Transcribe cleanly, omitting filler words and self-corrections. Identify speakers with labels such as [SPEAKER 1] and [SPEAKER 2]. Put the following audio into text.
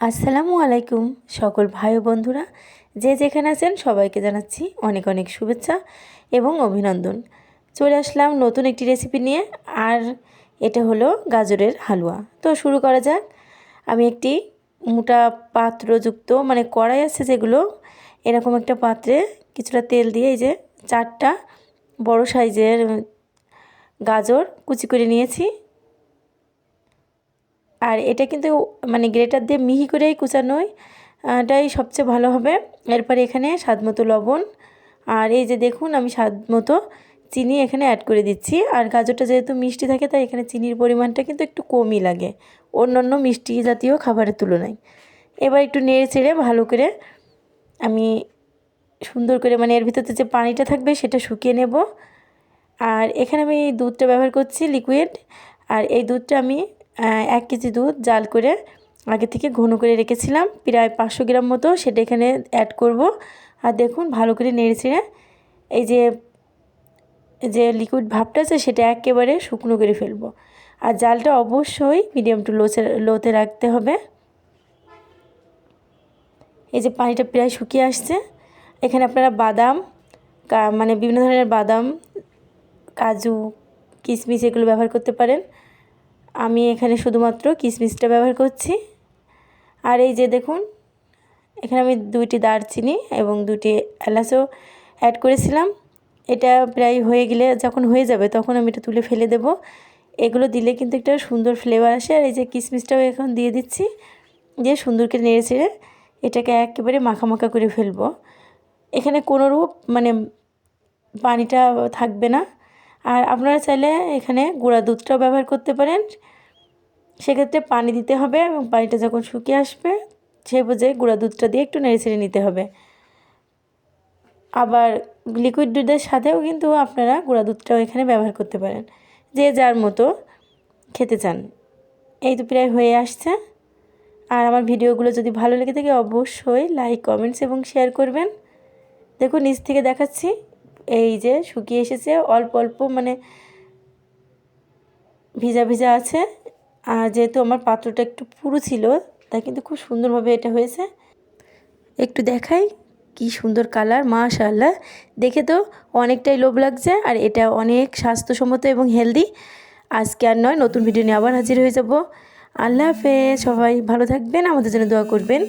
[SPEAKER 1] আসসালামু আলাইকুম সকল ভাই ও বন্ধুরা, যে যেখানে আছেন সবাইকে জানাচ্ছি অনেক অনেক শুভেচ্ছা এবং অভিনন্দন। চলে আসলাম নতুন একটি রেসিপি নিয়ে, আর এটা হলো গাজরের হালুয়া। তো শুরু করা যাক। আমি একটি মোটা পাত্রযুক্ত কড়াই আছে যেগুলো, এরকম একটা পাত্রে কিছুটা তেল দিয়ে এই যে 4টা বড় সাইজের গাজর কুচি করে নিয়েছি। আর এটা কিন্তু গ্রেটার দিয়ে মিহি করেই কুচানোই এটাই সবচেয়ে ভালো হবে। এরপর এখানে স্বাদমতো লবণ, আর এই যে দেখুন আমি স্বাদমতো চিনি এখানে অ্যাড করে দিচ্ছি। আর গাজরটা যেহেতু মিষ্টি থাকে তাই এখানে চিনির পরিমাণটা কিন্তু একটু কমই লাগে অন্যান্য মিষ্টি জাতীয় খাবারের তুলনায়। এবার একটু নেড়ে চেড়ে ভালো করে আমি সুন্দর করে এর ভিতরে যে পানিটা থাকবে সেটা শুকিয়ে নেব। আর এখানে আমি দুধটা ব্যবহার করছি লিকুইড। আর এই দুধটা আমি 1 কেজি দুধ জাল করে আগে থেকে ঘন করে রেখেছিলাম, প্রায় 500 গ্রাম মতো, সেটা এখানে অ্যাড করব। আর দেখুন ভালো করে নেড়েচেড়ে এই যে লিকুইড ভাবটা আছে সেটা একেবারে শুকনো করে ফেলবো। আর জালটা অবশ্যই মিডিয়াম টু লোতে রাখতে হবে। এই যে পানিটা প্রায় শুকিয়ে আসছে, এখানে আপনারা বাদাম বিভিন্ন ধরনের বাদাম, কাজু, কিশমিশ এগুলো ব্যবহার করতে পারেন। আমি এখানে শুধুমাত্র কিশমিশটা ব্যবহার করছি। আর এই যে দেখুন এখানে আমি 2টি দারচিনি এবং 2টি এলাচও অ্যাড করেছিলাম। এটা প্রায় হয়ে গেলে, যখন হয়ে যাবে তখন আমি এটা তুলে ফেলে দেব। এগুলো দিলে কিন্তু একটা সুন্দর ফ্লেভার আসে। আর এই যে কিশমিশটাও এখন দিয়ে দিচ্ছি, দিয়ে সুন্দর করে নেড়ে চেড়ে এটাকে একেবারে মাখা করে ফেলবো। এখানে কোনোরূপ পানিটা থাকবে না। আর আপনারা চাইলে এখানে গুঁড়া দুধটাও ব্যবহার করতে পারেন। সেক্ষেত্রে পানি দিতে হবে এবং পানিটা যখন শুকিয়ে আসবে সেই পর্যায়ে গুঁড়া দুধটা দিয়ে একটু নেড়েচেড়ে নিতে হবে। আবার লিকুইড দুধের সাথেও কিন্তু আপনারা গুঁড়া দুধটাও এখানে ব্যবহার করতে পারেন, যে যার মতো খেতে চান। এই তো প্রায় হয়ে আসছে। আর আমার ভিডিওগুলো যদি ভালো লেগে থাকে অবশ্যই লাইক, কমেন্টস এবং শেয়ার করবেন। দেখুন নিচ থেকে দেখাচ্ছি, এই যে শুকিয়ে এসেছে, অল্প অল্প ভিজা ভিজা আছে। আর যেহেতু আমার পাত্রটা একটু পুরু ছিল তাই কিন্তু খুব সুন্দরভাবে এটা হয়েছে। একটু দেখাই কি সুন্দর কালার, মাশাআল্লাহ, দেখে তো অনেকটাই লোভ লাগছে। আর এটা অনেক স্বাস্থ্যসম্মত এবং হেলদি। আজকে আর নয়, নতুন ভিডিও নিয়ে আবার হাজির হয়ে যাব। আল্লাহ হাফেজ, সবাই ভালো থাকবেন, আমাদের জন্য দোয়া করবেন।